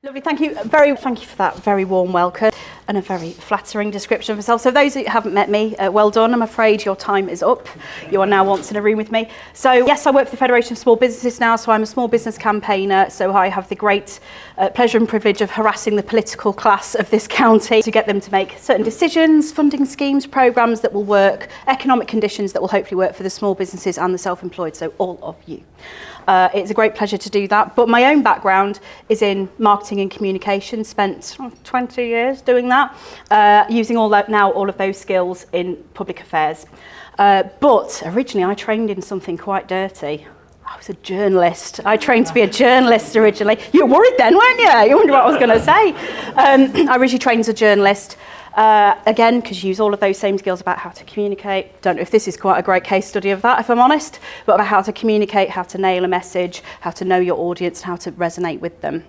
Lovely, thank you for that very warm welcome and a very flattering description of myself. So those who haven't met me, well done. I'm afraid your time is up. You are now once in a room with me. So yes, I work for the Federation of Small Businesses now, so I'm a small business campaigner. So I have the great pleasure and privilege of harassing the political class of this county to get them to make certain decisions, funding schemes, programmes that will work, economic conditions that will hopefully work for the small businesses and the self-employed, so all of you. It's a great pleasure to do that. But my own background is in marketing and communication, spent 20 years doing that, using all of those skills in public affairs. But originally I trained in something quite dirty. I was a journalist. I trained to be a journalist originally. You were worried then, weren't you? You wondered what I was going to say. I originally trained as a journalist. Again, because you use all of those same skills about how to communicate. Don't know if this is quite a great case study of that, if I'm honest, but about how to communicate, how to nail a message, how to know your audience, how to resonate with them.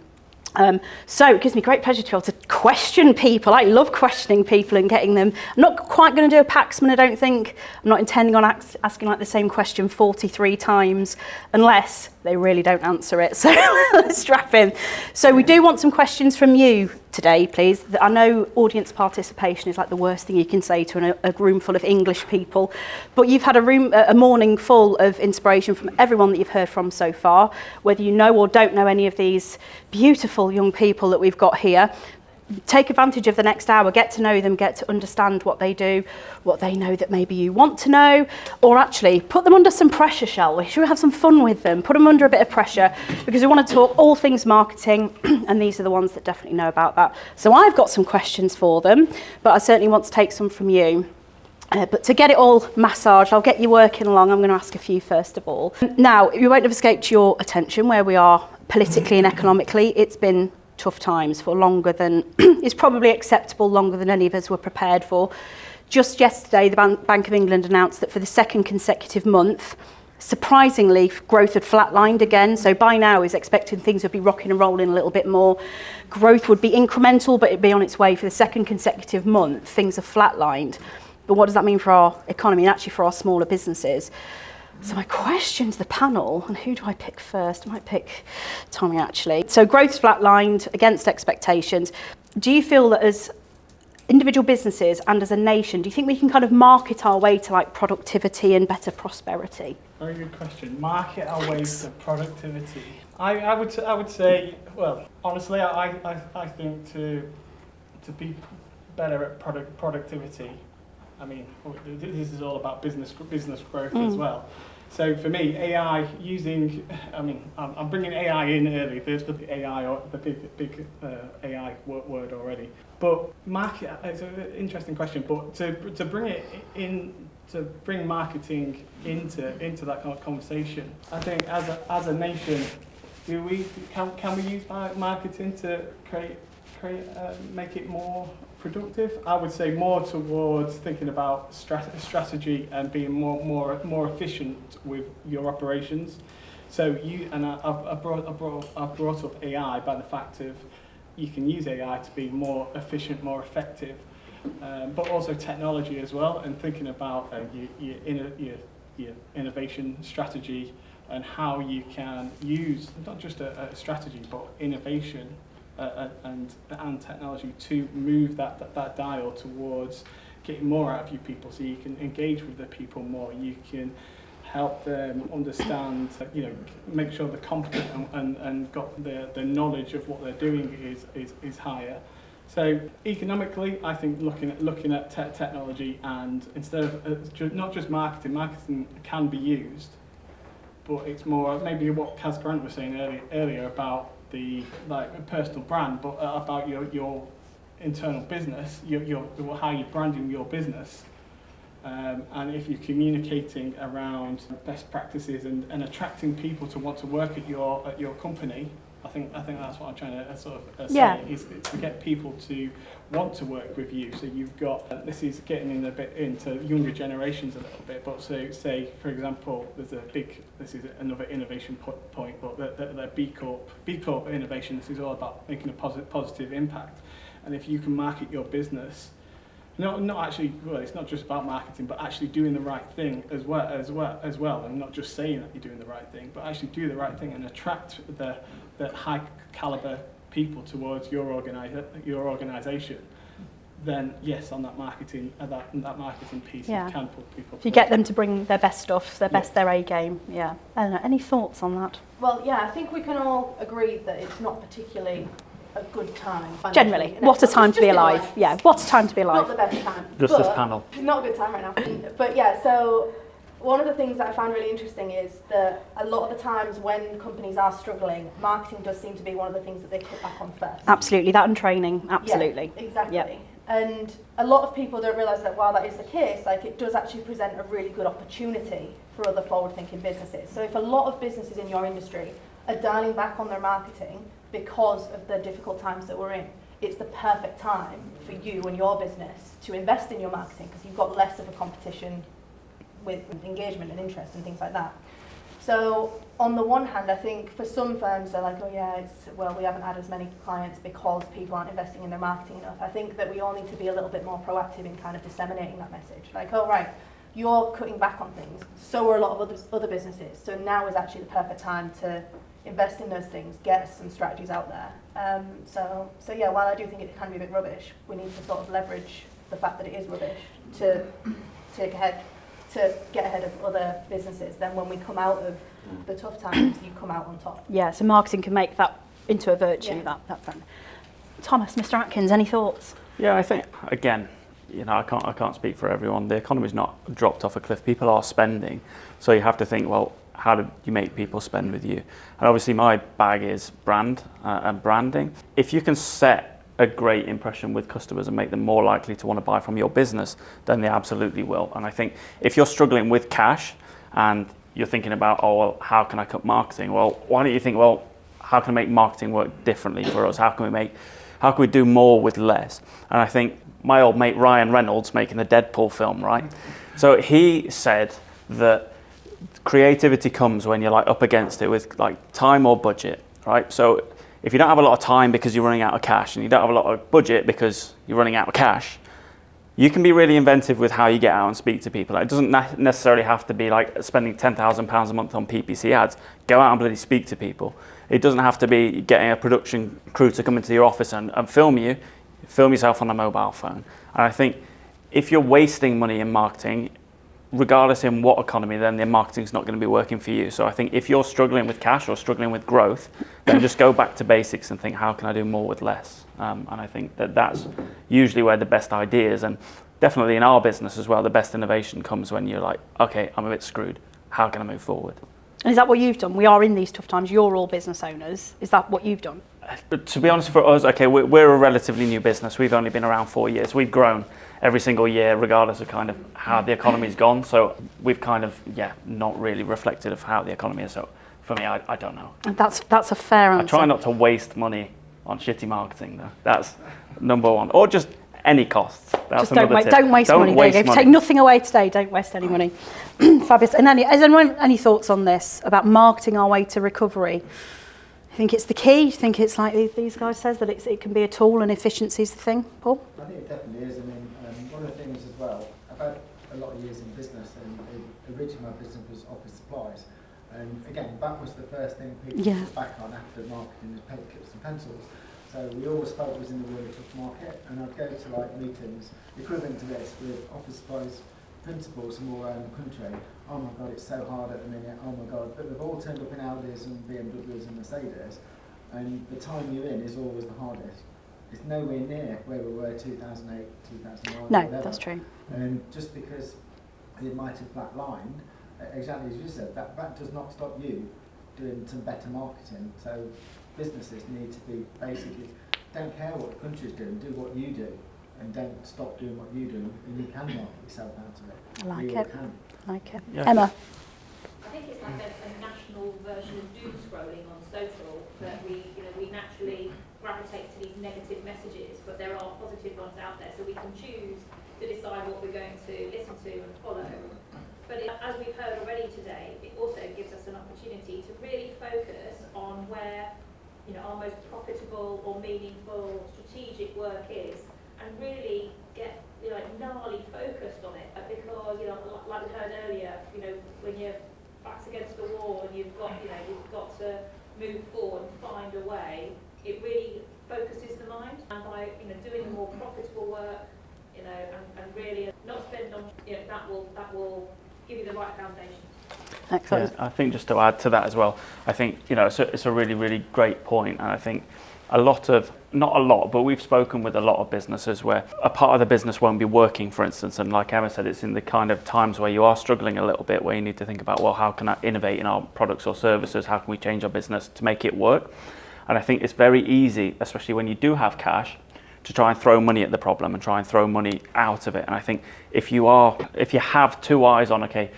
So it gives me great pleasure to be able to question people. I love questioning people and getting them. I'm not quite going to do a Paxman, I don't think. I'm not intending on asking like the same question 43 times, unless they really don't answer it. So let's strap in. So we do want some questions from you today, please. I know audience participation is like the worst thing you can say to a room full of English people, but you've had a morning full of inspiration from everyone that you've heard from so far, whether you know or don't know any of these beautiful young people that we've got here. Take advantage of the next hour, get to know them, get to understand what they do, what they know that maybe you want to know, or actually put them under some pressure, shall we? Should we have some fun with them? Put them under a bit of pressure, because we want to talk all things marketing, and these are the ones that definitely know about that. So I've got some questions for them, but I certainly want to take some from you. But to get it all massaged, I'll get you working along. I'm going to ask a few first of all. Now, you won't have escaped your attention where we are politically and economically. It's been tough times for longer than is probably acceptable, longer than any of us were prepared for. Just yesterday, the Bank of England announced that for the second consecutive month, surprisingly, growth had flatlined again. So by now, is expecting things would be rocking and rolling a little bit more. Growth would be incremental, but it'd be on its way for the second consecutive month. Things have flatlined. But what does that mean for our economy and actually for our smaller businesses? So my question to the panel, and who do I pick first? I might pick Tommy, actually. So growth's flatlined against expectations. Do you feel that as individual businesses and as a nation, do you think we can kind of market our way to like productivity and better prosperity? Very good question. Market our way to productivity. I would say, well, honestly, I think to be better at productivity. I mean, this is all about business growth as well. So for me, AI I'm bringing AI in early. There's the AI, or the big AI word already. But market, it's an interesting question. But to bring it in, to bring marketing into that kind of conversation, I think as a nation, can we use marketing to make it more productive? I would say more towards thinking about strategy and being more efficient with your operations. So I've brought up AI by the fact of you can use AI to be more efficient, more effective, but also technology as well, and thinking about your innovation strategy and how you can use not just a strategy but innovation and technology to move that dial towards getting more out of your people, so you can engage with the people more, you can help them understand, make sure they're competent and got the knowledge of what they're doing is higher. So economically, I think looking at technology, and instead of not just marketing can be used, but it's more maybe what Kaz Grant was saying earlier about the personal brand, but about your internal business, how you're branding your business, and if you're communicating around best practices and attracting people to want to work at your company. I think that's what I'm trying to sort of say, is to get people to want to work with you. So you've got, this is getting in a bit into younger generations a little bit, but so say, for example, this is another innovation point, but the B Corp innovation, this is all about making a positive impact. And if you can market your business, not actually, well, it's not just about marketing, but actually doing the right thing as well, and not just saying that you're doing the right thing, but actually do the right thing and attract the high caliber people towards your organisation, then yes, on that marketing piece, Yeah. you can put people. If you get them to bring their best stuff, their A game. Yeah. Eleanor, any thoughts on that? Well, yeah, I think we can all agree that it's not particularly a good time. Generally, what a time to be alive. Yeah, what a time to be Not alive. the best time. Just but this panel. Not a good time right now. But yeah, so one of the things that I found really interesting is that a lot of the times when companies are struggling, marketing does seem to be one of the things that they cut back on first. Absolutely, that and training, absolutely. Yeah, exactly. Yep. And a lot of people don't realise that while that is the case, like it does actually present a really good opportunity for other forward-thinking businesses. So if a lot of businesses in your industry are dialing back on their marketing because of the difficult times that we're in, it's the perfect time for you and your business to invest in your marketing because you've got less of a competition with engagement and interest and things like that. So on the one hand, I think for some firms they're like, oh yeah, we haven't had as many clients because people aren't investing in their marketing enough. I think that we all need to be a little bit more proactive in kind of disseminating that message. Like, oh right, you're cutting back on things, so are a lot of other businesses. So now is actually the perfect time to invest in those things, get some strategies out there. So yeah, while I do think it can be a bit rubbish, we need to sort of leverage the fact that it is rubbish to get ahead of other businesses. Then when we come out of the tough times, you come out on top. Yeah, so marketing can make that into a virtue, Yeah. that fun. Thomas, Mr. Atkins, any thoughts? Yeah, I think, again, I can't speak for everyone. The economy's not dropped off a cliff. People are spending. So you have to think, well, how do you make people spend with you? And obviously my bag is brand and branding. If you can set a great impression with customers and make them more likely to want to buy from your business, then they absolutely will. And I think if you're struggling with cash and you're thinking about, oh, well, how can I cut marketing? Well, why don't you think, well, how can I make marketing work differently for us? How can we do more with less? And I think my old mate Ryan Reynolds, making the Deadpool film, right? So he said that creativity comes when you're like up against it with like time or budget, right? So if you don't have a lot of time because you're running out of cash and you don't have a lot of budget because you're running out of cash, you can be really inventive with how you get out and speak to people. It doesn't necessarily have to be like spending £10,000 a month on PPC ads. Go out and bloody speak to people. It doesn't have to be getting a production crew to come into your office and film you. Film yourself on a mobile phone. And I think if you're wasting money in marketing, regardless in what economy, then the marketing's not going to be working for you. So I think if you're struggling with cash or struggling with growth, then just go back to basics and think, how can I do more with less? And I think that's usually where the best ideas, and definitely in our business as well, the best innovation comes when you're like, okay, I'm a bit screwed. How can I move forward? And is that what you've done? We are in these tough times. You're all business owners. Is that what you've done? To be honest, for us, okay, we're a relatively new business. We've only been around 4 years. We've grown every single year, regardless of kind of how the economy's gone. So we've kind of, not really reflected of how the economy is. So for me, I don't know. And that's a fair answer. I try not to waste money on shitty marketing, though. That's number one. Or just any costs. That's just another tip. don't waste money. There you go. Take nothing away today. Don't waste any money. Fabulous. And has anyone any thoughts on this about marketing our way to recovery? You think it's the key? You think it's like these guys says that it can be a tool and efficiency is the thing, Paul? I think it definitely is. I mean, one of the things as well, I've had a lot of years in business, and originally my business was office supplies. And again, that was the first thing people put back on after marketing was paper clips and pencils. So we always felt it was in the really tough market, and I'd go to like meetings equivalent to this with office supplies principals from all around the country. Oh my God, it's so hard at the minute. Oh my God, but they've all turned up in Audis and BMWs and Mercedes, and the time you're in is always the hardest. It's nowhere near where we were 2008, 2009. No, whatever. that's true. And just because it might have flatlined, exactly as you said, that does not stop you doing some better marketing. So businesses need to be basically, don't care what the country's doing, do what you do, and don't stop doing what you do, and you can market yourself out of it. I like you it. Can. Like it. Yeah. Emma? I think it's like a national version of doom scrolling on social, that we naturally gravitate to these negative messages, but there are positive ones out there, so we can choose to decide what we're going to listen to and follow. But as we've heard already today, it also gives us an opportunity to really focus on where our most profitable or meaningful strategic work is, and really get gnarly focused on it, because like we heard earlier, when your back's against the wall and you've got to move forward and find a way, it really focuses the mind, and by doing the more profitable work, and really not spend on that will give you the right foundation. Excellent. Yeah, I think just to add to that as well, I think it's a really, really great point, and I think not a lot, but we've spoken with a lot of businesses where a part of the business won't be working, for instance, and like Emma said, it's in the kind of times where you are struggling a little bit, where you need to think about, well, how can I innovate in our products or services? How can we change our business to make it work? And I think it's very easy, especially when you do have cash, to try and throw money at the problem and try and throw money out of it. And I think if you have two eyes on, okay,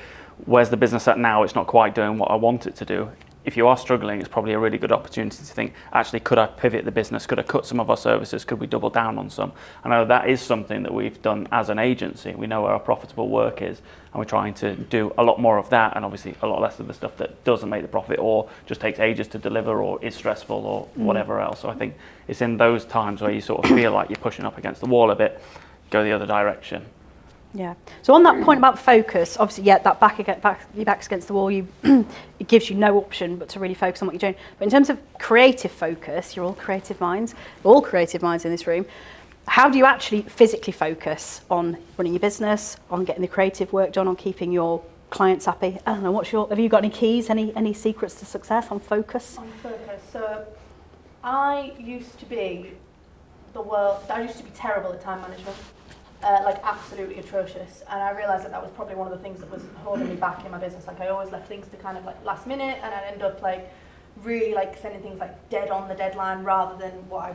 where's the business at now? It's not quite doing what I want it to do. If you are struggling, it's probably a really good opportunity to think, actually, could I pivot the business? Could I cut some of our services? Could we double down on some? I know that is something that we've done as an agency. We know where our profitable work is, and we're trying to do a lot more of that, and obviously a lot less of the stuff that doesn't make the profit or just takes ages to deliver or is stressful or whatever else. So I think it's in those times where you sort of feel like you're pushing up against the wall a bit, go the other direction. Yeah. So on that point about focus, obviously, yeah, that your back's against the wall, it gives you no option but to really focus on what you're doing. But in terms of creative focus, you're all creative minds in this room. How do you actually physically focus on running your business, on getting the creative work done, on keeping your clients happy? I don't know, have you got any keys, any secrets to success on focus? On focus. So I used to be terrible at time management. Like absolutely atrocious, and I realised that was probably one of the things that was holding me back in my business. Like I always left things to kind of like last minute, and I'd end up like really like sending things like dead on the deadline rather than what I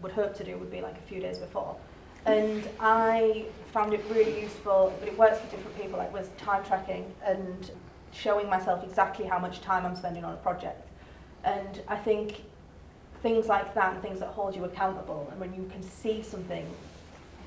would hope to do would be like a few days before. And I found it really useful, but it works for different people, like with time tracking and showing myself exactly how much time I'm spending on a project. And I think things like that and things that hold you accountable, and when you can see something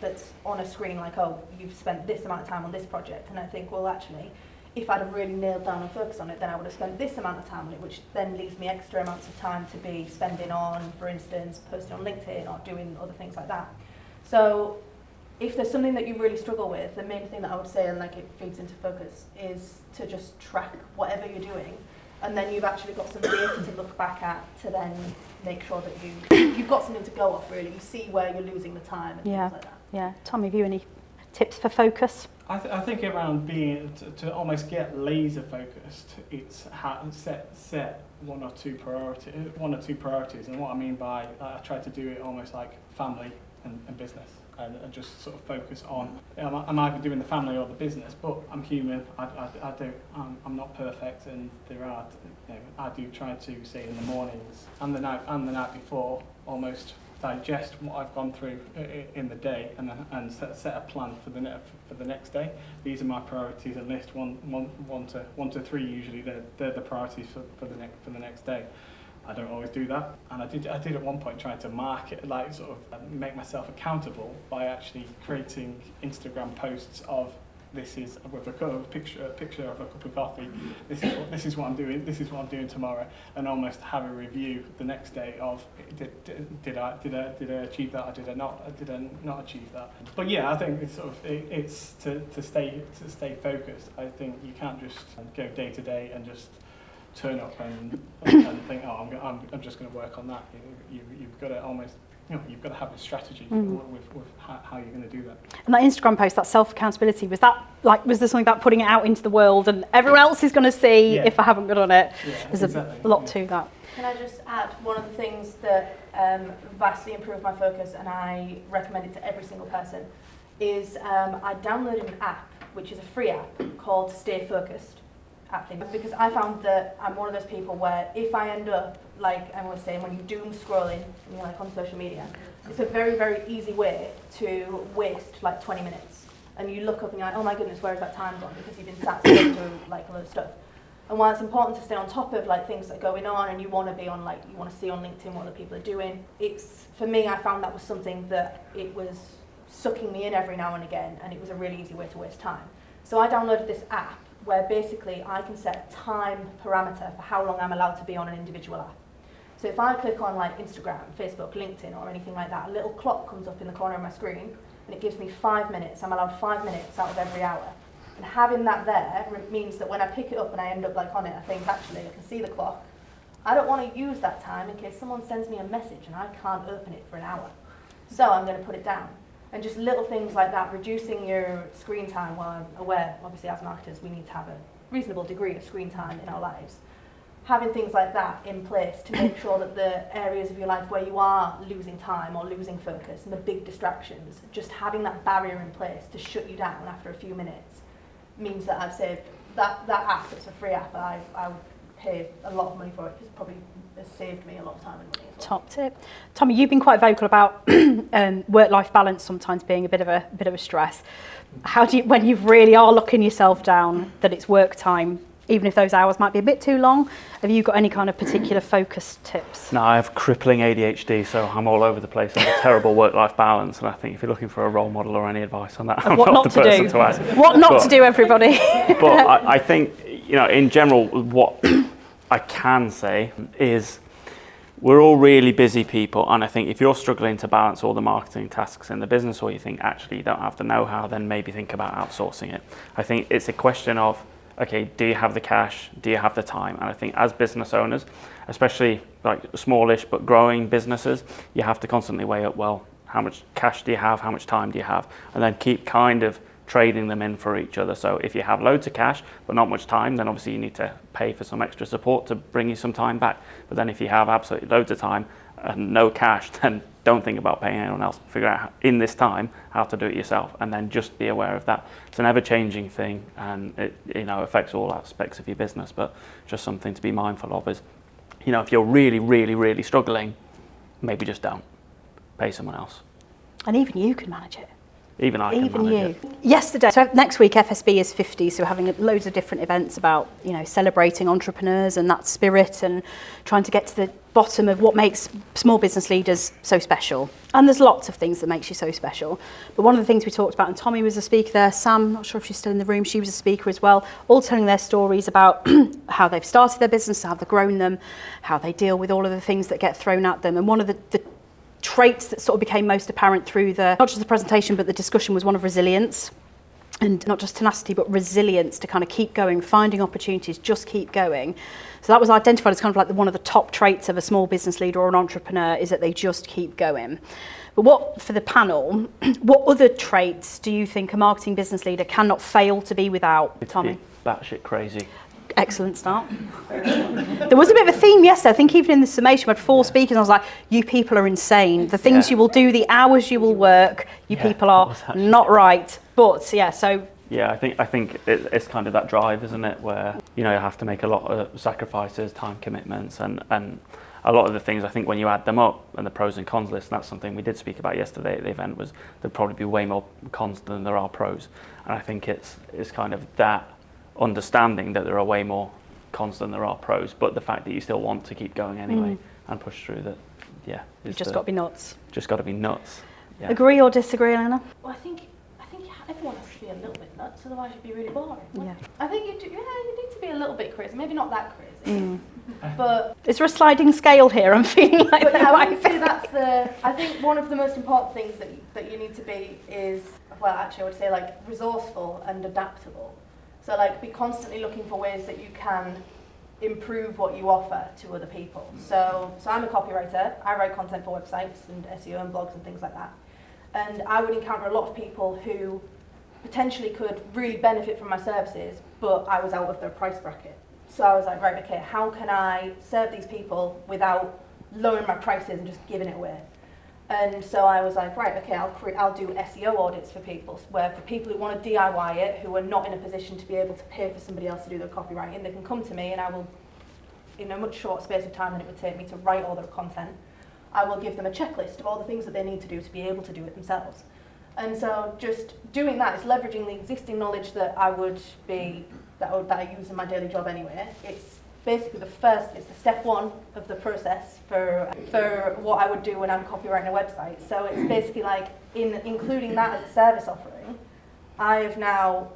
that's on a screen like, oh, you've spent this amount of time on this project, and I think, well, actually, if I'd have really nailed down and focused on it, then I would have spent this amount of time on it, which then leaves me extra amounts of time to be spending on, for instance, posting on LinkedIn or doing other things like that. So if there's something that you really struggle with, the main thing that I would say, and like it feeds into focus, is to just track whatever you're doing, and then you've actually got some data to look back at to then make sure that you've got something to go off, really. You see where you're losing the time and things like that. Yeah. Tom, have you any tips for focus? I think around being to almost get laser focused, it's set one or two priorities, and what I mean by I try to do it almost like family and business, and just sort of focus on I'm either doing the family or the business, but I'm human. I'm not perfect, and I do try to say in the mornings and the night before almost digest what I've gone through in the day, and set a plan for the next day. These are my priorities, and list one to three. Usually they're the priorities for the next day. I don't always do that, and I did at one point try to market, like sort of make myself accountable by actually creating Instagram posts of this is with a picture of a cup of coffee. This is what I'm doing. This is what I'm doing tomorrow, and almost have a review the next day of did I achieve that or did I not achieve that. But yeah, I think it's to stay focused. I think you can't just go day to day and just turn up and think, oh, I'm just going to work on that. You've got to almost, you've got to have a strategy with how you're going to do that. And that Instagram post, that self-accountability, was there something about putting it out into the world and everyone else is going to see if I haven't got on it? Yeah, There's a lot to that. Can I just add, one of the things that vastly improved my focus, and I recommend it to every single person, is I downloaded an app, which is a free app, called Stay Focused. Because I found that I'm one of those people where if I end up, like I was saying, when you doom scrolling and you're like on social media, it's a very, very easy way to waste like 20 minutes. And you look up and you're like, oh my goodness, where is that time gone? Because you've been sat scrolling through like a lot of stuff. And while it's important to stay on top of like things that are going on, and you want to be on you want to see on LinkedIn what other people are doing, for me, I found that was something that it was sucking me in every now and again, and it was a really easy way to waste time. So I downloaded this app where basically I can set a time parameter for how long I'm allowed to be on an individual app. So if I click on like Instagram, Facebook, LinkedIn or anything like that, a little clock comes up in the corner of my screen and it gives me 5 minutes. I'm allowed 5 minutes out of every hour. And having that there means that when I pick it up and I end up like on it, I think actually I can see the clock. I don't want to use that time in case someone sends me a message and I can't open it for an hour. So I'm going to put it down. And just little things like that, reducing your screen time, while I'm aware, obviously as marketers, we need to have a reasonable degree of screen time in our lives. Having things like that in place to make sure that the areas of your life where you are losing time or losing focus and the big distractions, just having that barrier in place to shut you down after a few minutes means that I've saved that app. It's a free app, and I would pay a lot of money for it because it probably has saved me a lot of time and money as well. Top tip. Tommy, you've been quite vocal about work-life balance sometimes being a bit of a stress. How do you, when you really are locking yourself down that it's work time, even if those hours might be a bit too long, have you got any kind of particular focus tips? No, I have crippling ADHD, so I'm all over the place. I have a terrible work-life balance, and I think if you're looking for a role model or any advice on that, I'm what not not the to person do. to ask. What not to do, everybody. But I think, in general, what I can say is we're all really busy people, and I think if you're struggling to balance all the marketing tasks in the business, or you think actually you don't have the know-how, then maybe think about outsourcing it. I think it's a question of, okay, do you have the cash? Do you have the time? And I think as business owners, especially like smallish but growing businesses, you have to constantly weigh up, well, how much cash do you have? How much time do you have? And then keep kind of trading them in for each other. So if you have loads of cash but not much time, then obviously you need to pay for some extra support to bring you some time back. But then if you have absolutely loads of time and no cash, then don't think about paying anyone else. Figure out in this time how to do it yourself, and then just be aware of that. It's an ever-changing thing, and it affects all aspects of your business. But just something to be mindful of is, if you're really, really, really struggling, maybe just don't pay someone else. And even you can manage it. Even I can manage it. Yesterday, so next week FSB is 50, so we're having loads of different events about, celebrating entrepreneurs and that spirit and trying to get to the bottom of what makes small business leaders so special. And there's lots of things that makes you so special. But one of the things we talked about, and Tommy was a speaker there, Sam, not sure if she's still in the room, she was a speaker as well, all telling their stories about how they've started their business, how they've grown them, how they deal with all of the things that get thrown at them. And one of the traits that sort of became most apparent through not just the presentation but the discussion was one of resilience, and not just tenacity but resilience to kind of keep going, finding opportunities, just keep going. So that was identified as kind of like one of the top traits of a small business leader or an entrepreneur, is that they just keep going. But for the panel, what other traits do you think a marketing business leader cannot fail to be without, Tommy? Batshit crazy. Excellent start. There was a bit of a theme yesterday. I think even in the summation we had 4 speakers and I was like, you people are insane. The things you will do, the hours you will work, you people are not right. But Yeah, I think it's kind of that drive, isn't it, where you have to make a lot of sacrifices, time commitments, and a lot of the things, I think when you add them up and the pros and cons list, and that's something we did speak about yesterday at the event, was there'd probably be way more cons than there are pros. And I think it's kind of that understanding that there are way more cons than there are pros, but the fact that you still want to keep going anyway and push through that, you've just got to be nuts. Just got to be nuts. Yeah. Agree or disagree, Eleanor? Well, I think everyone has to be a little bit nuts, otherwise you'd be really boring. Yeah. I think you need to be a little bit crazy, maybe not that crazy, but Is there a sliding scale here? I'm feeling like but I would say I think one of the most important things that you need to be is, well, actually I would say like resourceful and adaptable. So like be constantly looking for ways that you can improve what you offer to other people. So I'm a copywriter. I write content for websites and SEO and blogs and things like that. And I would encounter a lot of people who potentially could really benefit from my services, but I was out of their price bracket. So I was like, right, okay, how can I serve these people without lowering my prices and just giving it away? And so I was like, right, okay, I'll do SEO audits for people, where for people who want to DIY it, who are not in a position to be able to pay for somebody else to do their copywriting, they can come to me and I will, in a much short space of time than it would take me to write all their content, I will give them a checklist of all the things that they need to do to be able to do it themselves. And so just doing that is leveraging the existing knowledge that I use in my daily job anyway. It's basically it's the step 1 of the process for what I would do when I'm copywriting a website. So it's basically like including that as a service offering, I have now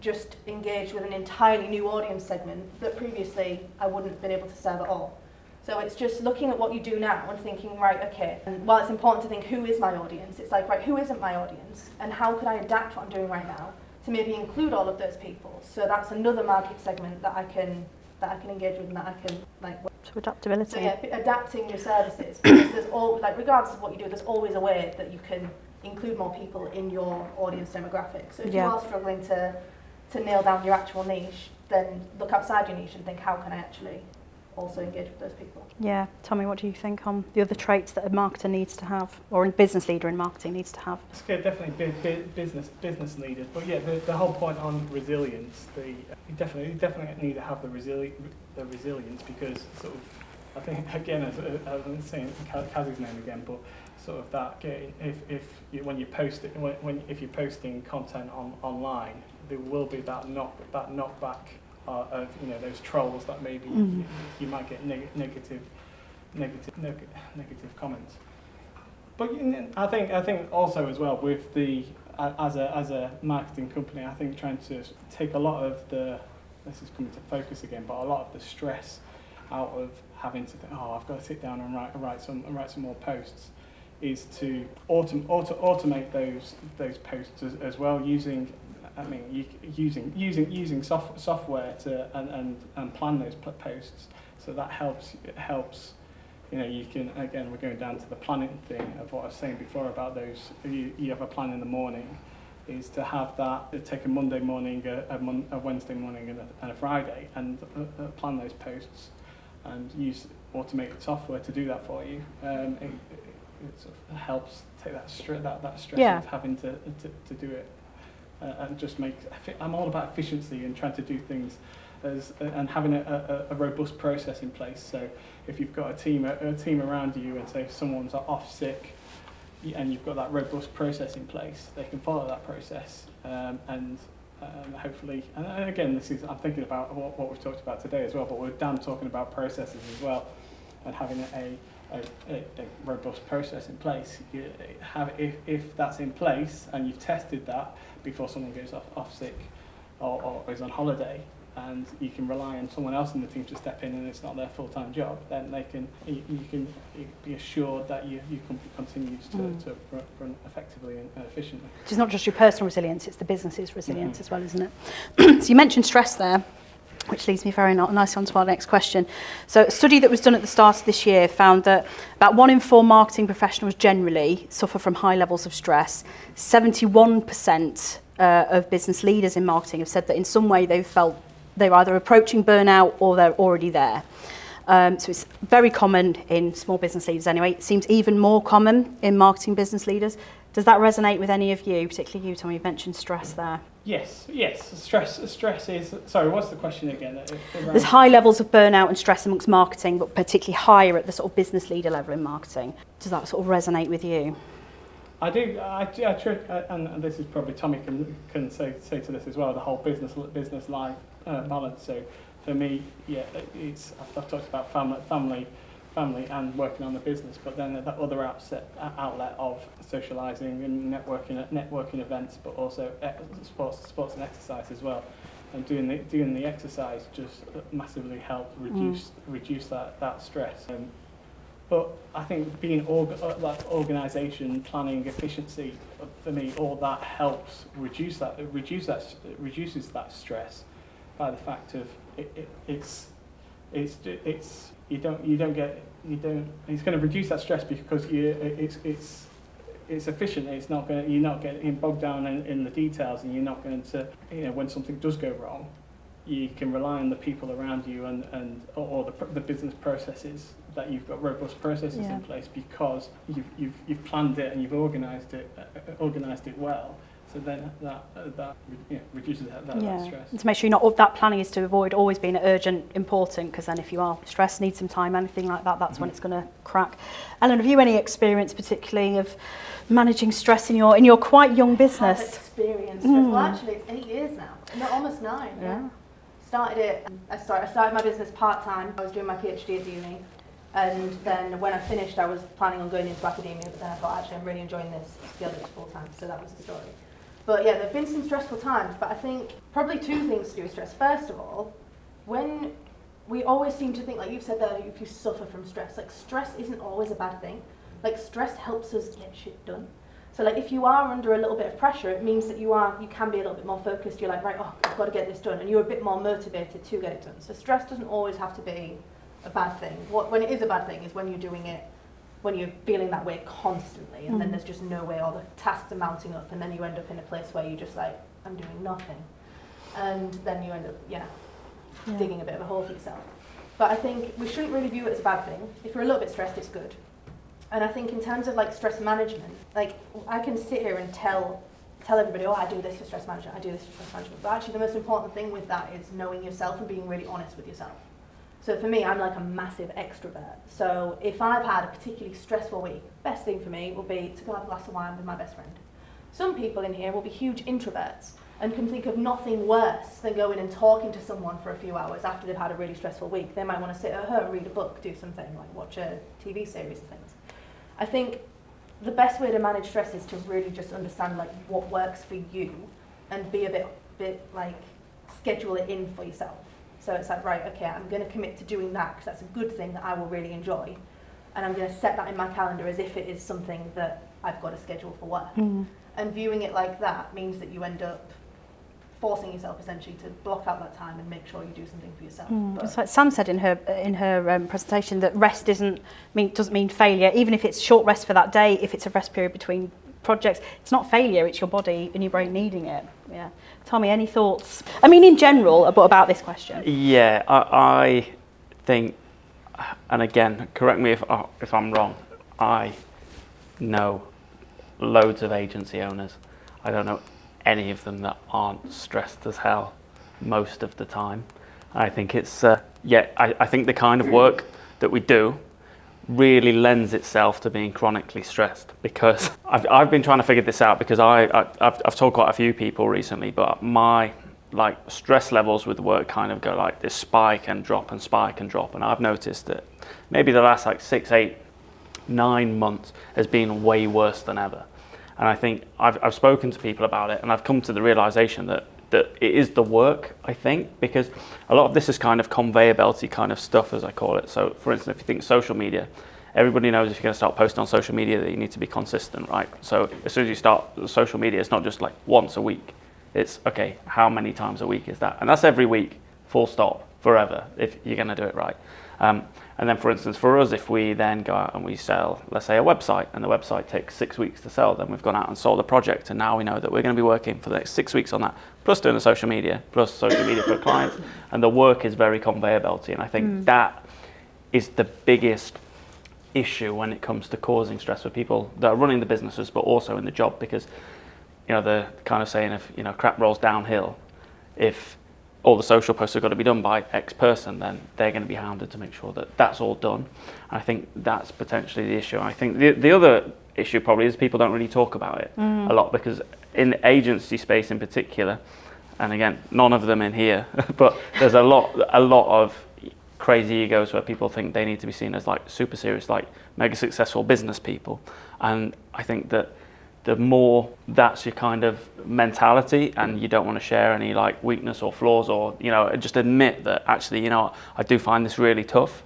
just engaged with an entirely new audience segment that previously I wouldn't have been able to serve at all. So it's just looking at what you do now and thinking, right, okay, and while it's important to think who is my audience, it's like, right, who isn't my audience, and how can I adapt what I'm doing right now to maybe include all of those people. So that's another market segment that I can engage with and that I can like So adaptability. So yeah, adapting your services, because there's all, like, regardless of what you do, there's always a way that you can include more people in your audience demographic. So if you are struggling to nail down your actual niche, then look outside your niche and think, how can I actually also engage with those people? Yeah, Tommy, what do you think on the other traits that a marketer needs to have, or a business leader in marketing needs to have? It's good, definitely business leaders, but yeah, the whole point on resilience, you definitely need to have the resilience, because sort of, I think again, as I was saying Kaz's name again, but sort of that when you're posting content online, there will be that knockback of those trolls that maybe you might get negative comments. But I think also as well with as a marketing company, I think trying to take a lot of this is coming to focus again, but a lot of the stress out of having to think, I've got to sit down and write some more posts, is to automate those posts as well, using software to and plan those posts. So that helps. You can, again, we're going down to the planning thing of what I was saying before about those. You have a plan in the morning, is to have that, take a Monday morning, a Wednesday morning, and a Friday, and plan those posts, and use automated software to do that for you. It sort of helps take that stress of having to do it, and just I'm all about efficiency and trying to do things and having a robust process in place. So if you've got a team around you, and say if someone's off sick, and you've got that robust process in place, they can follow that process, and hopefully, and again, I'm thinking about what we've talked about today as well, but we're talking about processes as well, and having a robust process in place. If that's in place and you've tested that before someone goes off sick or is on holiday, and you can rely on someone else in the team to step in, and it's not their full-time job, then you can be assured that you can continue to run effectively and efficiently. It's not just your personal resilience, it's the business's resilience as well, isn't it? So you mentioned stress there, which leads me very nicely on to our next question. So a study that was done at the start of this year found that about 1 in 4 marketing professionals generally suffer from high levels of stress. 71% of business leaders in marketing have said that in some way they've felt they're either approaching burnout or they're already there. So it's very common in small business leaders anyway. It seems even more common in marketing business leaders. Does that resonate with any of you, particularly you, Tommy? You mentioned stress there. Yes. Stress is. Sorry, what's the question again? There's high levels of burnout and stress amongst marketing, but particularly higher at the sort of business leader level in marketing. Does that sort of resonate with you? I do. And this is probably Tommy can say to this as well. The whole business life balance. So for me, I've talked about family and working on the business, but then that other outlet of socialising and networking events, but also sports and exercise as well. And doing the exercise just massively helped reduce that stress. But I think being organisation, planning, efficiency, for me, all that helps reduces that stress by the fact of it's going to reduce that stress because it's efficient. You're not getting bogged down in the details, and you're not going to, when something does go wrong, you can rely on the people around you or the business processes, that you've got robust processes in place, because you've planned it and you've organised it well. So then that reduces that stress. And to make sure that planning is to avoid always being urgent, important, because then if you are stressed, need some time, anything like that, that's when it's going to crack. Ellen, have you any experience particularly of managing stress in your quite young business? I have experience. Well, actually, it's 8 years now. Almost 9. Yeah. I started my business part-time. I was doing my PhD at uni. And then when I finished, I was planning on going into academia, but then I thought, actually, I'm really enjoying this, still do it full-time. So that was the story. But yeah, there have been some stressful times, but I think probably 2 things to do with stress. First of all, when we always seem to think, like you've said there, if you suffer from stress, like stress isn't always a bad thing. Like stress helps us get shit done. So like if you are under a little bit of pressure, it means that you can be a little bit more focused. You're like, right, I've got to get this done, and you're a bit more motivated to get it done. So stress doesn't always have to be a bad thing. When it is a bad thing is when you're doing it, when you're feeling that way constantly, and then there's just no way, all the tasks are mounting up, and then you end up in a place where you're just like, I'm doing nothing. And then you end up, digging a bit of a hole for yourself. But I think we shouldn't really view it as a bad thing. If you're a little bit stressed, it's good. And I think in terms of like stress management, like I can sit here and tell everybody, oh, I do this for stress management, I do this for stress management. But actually the most important thing with that is knowing yourself and being really honest with yourself. So for me, I'm like a massive extrovert. So if I've had a particularly stressful week, best thing for me will be to go have a glass of wine with my best friend. Some people in here will be huge introverts and can think of nothing worse than going and talking to someone for a few hours after they've had a really stressful week. They might want to sit at home, read a book, do something, like watch a TV series and things. I think the best way to manage stress is to really just understand like what works for you and be a bit like schedule it in for yourself. So it's like, right, okay, I'm going to commit to doing that because that's a good thing that I will really enjoy. And I'm going to set that in my calendar as if it is something that I've got to schedule for work. And viewing it like that means that you end up forcing yourself essentially to block out that time and make sure you do something for yourself. It's like Sam said in her presentation that rest doesn't mean failure. Even if it's short rest for that day, if it's a rest period between projects, it's not failure, it's your body and your brain needing it. Yeah. Tommy, any thoughts? I mean, in general, about this question. Yeah, I think, and again, correct me if I'm wrong, I know loads of agency owners. I don't know any of them that aren't stressed as hell most of the time. I think it's, I think the kind of work that we do really lends itself to being chronically stressed, because I've been trying to figure this out, because I've told quite a few people recently, but my like stress levels with work kind of go like this spike and drop and spike and drop, and I've noticed that maybe the last like 6, 8, 9 months has been way worse than ever. And I think I've spoken to people about it, and I've come to the realization that it is the work, I think, because a lot of this is kind of conveyor belty kind of stuff, as I call it. So for instance, if you think social media, everybody knows if you're going to start posting on social media that you need to be consistent, right? So as soon as you start social media, it's not just like once a week. It's, okay, how many times a week is that? And that's every week, full stop, forever, if you're going to do it right. And then, for instance, for us, if we then go out and we sell, let's say, a website, and the website takes 6 weeks to sell, then we've gone out and sold a project, and now we know that we're going to be working for the next 6 weeks on that, plus doing the social media, plus social media for clients, and the work is very conveyor belty, and I think that is the biggest issue when it comes to causing stress for people that are running the businesses, but also in the job, because, you know, the kind of saying of, you know, crap rolls downhill. If all the social posts have got to be done by X person, then they're going to be hounded to make sure that that's all done. And I think that's potentially the issue. I think the other issue probably is people don't really talk about it a lot, because in the agency space in particular, and again, none of them in here, but there's a lot of crazy egos where people think they need to be seen as like super serious, like mega successful business people. And I think that the more that's your kind of mentality, and you don't want to share any like weakness or flaws, or, you know, just admit that actually, you know, I do find this really tough,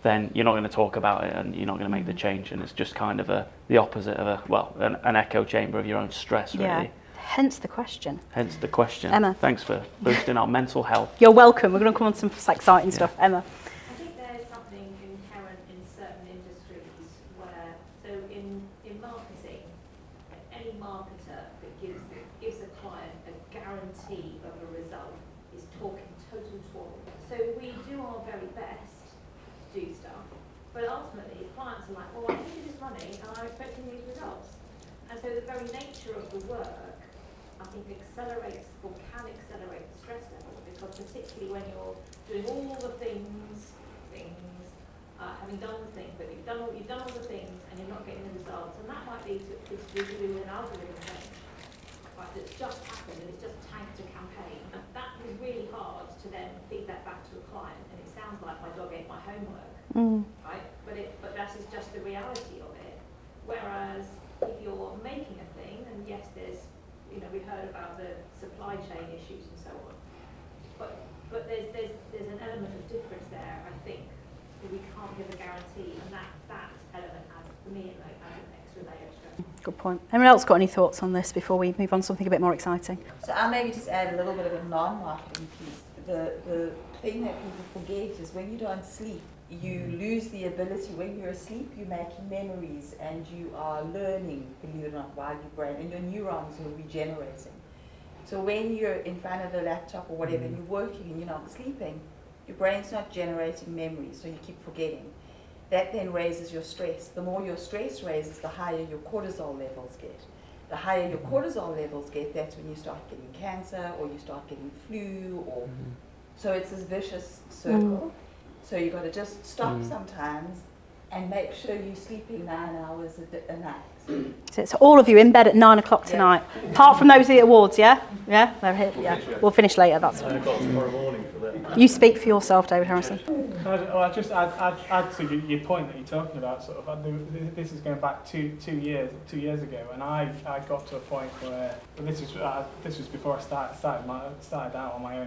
then you're not going to talk about it and you're not going to make the change. And it's just kind of the opposite of an echo chamber of your own stress, really. Yeah. Hence the question. Hence the question. Emma. Thanks for boosting our mental health. You're welcome. We're going to come on some exciting stuff. Emma. I think there's something inherent in certain industries where, so in marketing, any marketer that gives a client a guarantee of a result is talking total twaddle. So we do our very best to do stuff, but ultimately clients are like, well, I need this money and I'm expecting these results. And so the very nature of the work, I think, accelerates or can accelerate the stress level, because particularly when you're doing all the things, having done the thing, but you've done all the things and you're not getting the results, and that might lead to an algorithm change, right, that's just happened and it's just tanked a campaign. And that is really hard to then feed that back to a client, and it sounds like my dog ate my homework, right? But that is just the reality of it. Whereas if you're making a thing, and yes, there's, you know, we heard about the supply chain issues and so on, but there's an element of difference there, I think. We can't give a guarantee, and that element adds, for me, like, adds an extra layer of stress. Good point. Anyone else got any thoughts on this before we move on to something a bit more exciting? So I'll maybe just add a little bit of a non-marketing piece. The thing that people forget is when you don't sleep, you lose the ability. When you're asleep, you're making memories and you are learning, believe it or not, while your brain and your neurons are regenerating. So when you're in front of a laptop or whatever and you're working and you're not sleeping, your brain's not generating memories, so you keep forgetting. That then raises your stress. The more your stress raises, the higher your cortisol levels get. The higher your cortisol levels get, that's when you start getting cancer or you start getting flu, or so it's this vicious circle. So you've got to just stop sometimes and make sure you're sleeping 9 hours a night. So all of you in bed at 9 o'clock tonight, apart from those at the awards, yeah? Yeah, they're here. Yeah, we'll finish later. That's 9 o'clock tomorrow morning for them. You speak for yourself, David Harrison. I just add to your point that you're talking about. Sort of, this is going back two years ago, and I got to a point where this was before I started out on my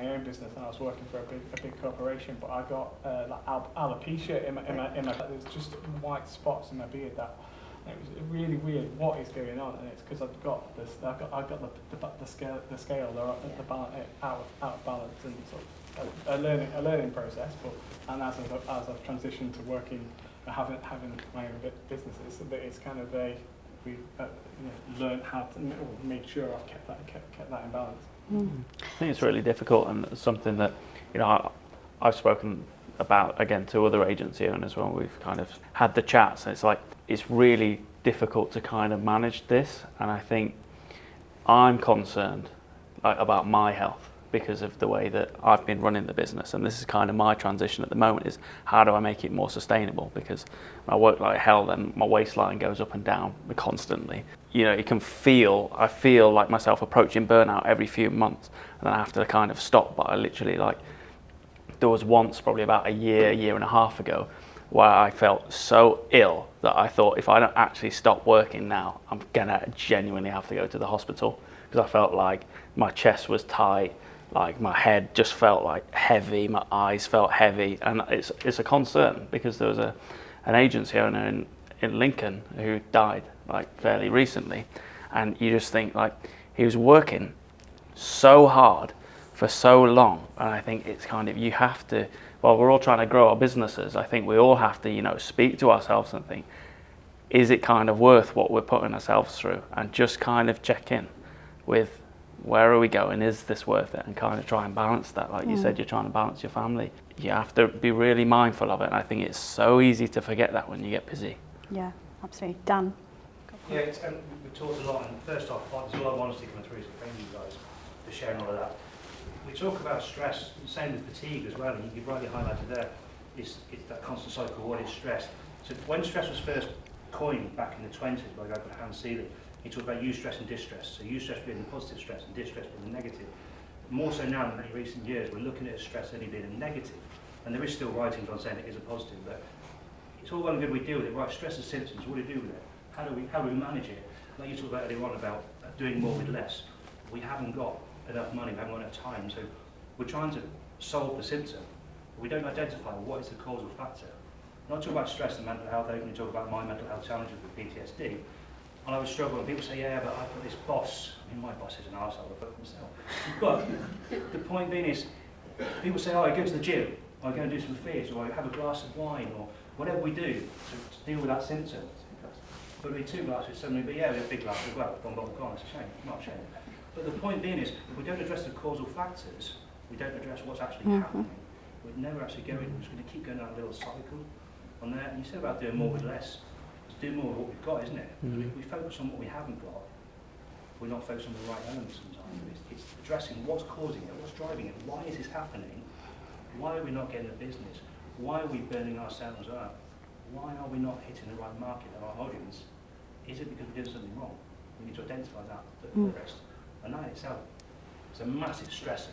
own business, and I was working for a big corporation. But I got like alopecia in my there's just white spots in my beard that. It was really weird. What is going on? And it's because I've got the scale out of balance, and sort of a learning process. But as I've transitioned to working, having my own businesses, so that it's kind of we learned how to make sure I've kept that in balance. I think it's really difficult, and something that I've spoken about again to other agency owners when we've kind of had the chats. And it's like it's really difficult to kind of manage this, and I think I'm concerned about my health because of the way that I've been running the business, and this is kind of my transition at the moment, is how do I make it more sustainable, because I work like hell, then my waistline goes up and down constantly. It can I feel like myself approaching burnout every few months, and then I have to kind of stop. But I literally there was once probably about a year and a half ago where I felt so ill that I thought if I don't actually stop working now, I'm gonna genuinely have to go to the hospital, because I felt like my chest was tight, like my head just felt like heavy, my eyes felt heavy, and it's a concern because there was an agency owner in Lincoln who died like fairly recently, and you just think like he was working so hard for so long, and I think it's kind of, you have to, well, we're all trying to grow our businesses. I think we all have to, speak to ourselves and think, is it kind of worth what we're putting ourselves through? And just kind of check in with where are we going? Is this worth it? And kind of try and balance that. Like you said, you're trying to balance your family. You have to be really mindful of it. And I think it's so easy to forget that when you get busy. Yeah, absolutely. Dan? Yeah, we talked a lot, and first off, there's a lot of honesty coming through, so thank you guys for sharing all of that. We talk about stress, same with fatigue as well, and you rightly highlighted there, it's that constant cycle, what is stress? So when stress was first coined back in the 20s by a guy called Hans Seeley, he talked about use stress and distress. So use stress being the positive stress and distress being the negative. More so now in many recent years, we're looking at stress only being a negative, and there is still writings on saying it is a positive, but it's all well and good we deal with it. Right, stress is symptoms, what do we do with it? How do we manage it? Like you talked about earlier on about doing more with less. We haven't got enough money, we haven't got enough time, so we're trying to solve the symptom, but we don't identify what is the causal factor. Not talking about stress and mental health, I only talk about my mental health challenges with PTSD, and I was struggling. People say, yeah, but I've got this boss. I mean, my boss is an arsehole, I fuck myself. But the point being is, people say, oh, I go to the gym, or I go and do some fish, or I have a glass of wine, or whatever we do to deal with that symptom. But we 2 glasses suddenly, but yeah, we have a big glass as well, one bottle gone, it's a shame, not a shame. But the point being is, if we don't address the causal factors, we don't address what's actually happening, we'd never actually go in, we're just going to keep going down a little cycle on there. And you said about doing more with less, it's do more with what we've got, isn't it? If we focus on what we haven't got, we're not focused on the right elements sometimes. It's addressing what's causing it, what's driving it, why is this happening, why are we not getting the business, why are we burning ourselves out, why are we not hitting the right market of our audience? Is it because we're doing something wrong? We need to identify that first. And that itself is a massive stressor.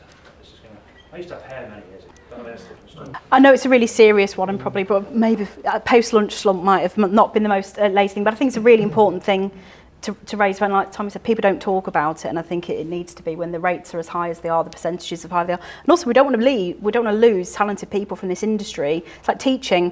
I used to have hair many years ago, but that's a different story. I know it's a really serious one, and probably, but maybe post-lunch slump might have not been the most lazy thing, but I think it's a really important thing to raise when, like Tommy said, people don't talk about it, and I think it needs to be when the rates are as high as they are, the percentages of high they are. And also, we don't want to lose talented people from this industry. It's like teaching.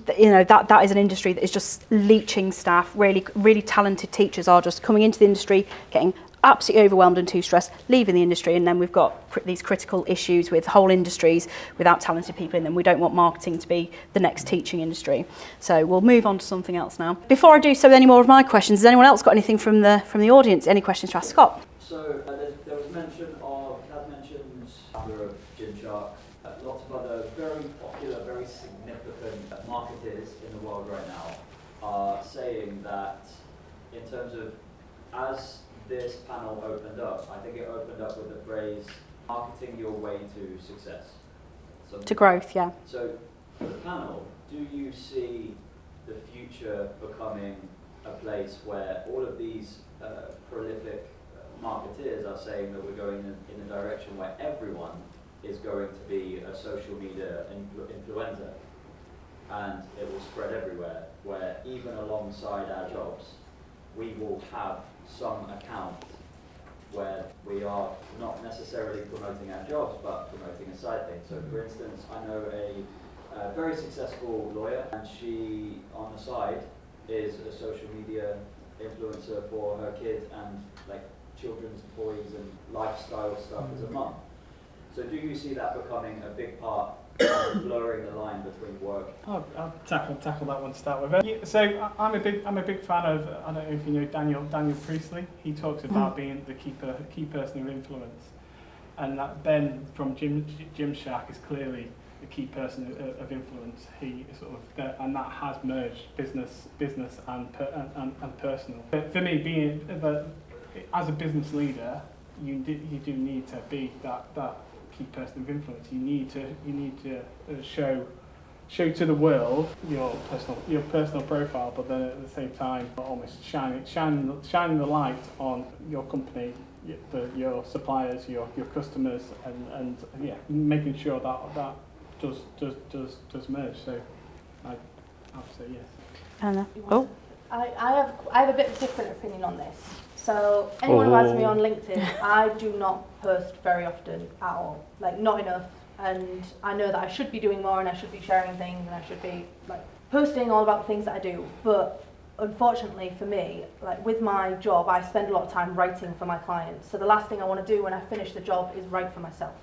That is an industry that is just leeching staff. Really, really talented teachers are just coming into the industry, getting absolutely overwhelmed and too stressed, leaving the industry, and then we've got these critical issues with whole industries without talented people in them. We don't want marketing to be the next teaching industry. So we'll move on to something else now. Before I do so with any more of my questions, has anyone else got anything from the audience? Any questions to ask Scott? So there was mention of, Kat mentioned, founder of Gymshark, lots of other very popular, very significant marketers in the world right now are saying that in terms of, as this panel opened up, I think it opened up with the phrase, marketing your way to success. To growth, yeah. So for the panel, do you see the future becoming a place where all of these prolific marketeers are saying that we're going in a direction where everyone is going to be a social media influencer, and it will spread everywhere, where even alongside our jobs, we will have some account where we are not necessarily promoting our jobs, but promoting a side thing. So for instance, I know a very successful lawyer, and she, on the side, is a social media influencer for her kid and like children's toys and lifestyle stuff as a mum. So do you see that becoming a big part of blurring the line between work? I'll tackle that one to start with. Yeah, so I'm a big fan of, I don't know if you know Daniel Priestley. He talks about being the key person of influence, and that Ben from Gymshark is clearly the key person of influence. He sort of, and that has merged business and personal. But for me, being as a business leader, you do need to be that key person of influence. You need to show to the world your personal profile, but then at the same time almost shining the light on your company, your suppliers, your customers, and yeah, making sure that does merge. So I have to say yes. Anna. I have a bit of a different opinion on this. So anyone who adds me on LinkedIn, I do not post very often at all, like not enough. And I know that I should be doing more, and I should be sharing things, and I should be like posting all about the things that I do. But unfortunately for me, like with my job, I spend a lot of time writing for my clients. So the last thing I want to do when I finish the job is write for myself.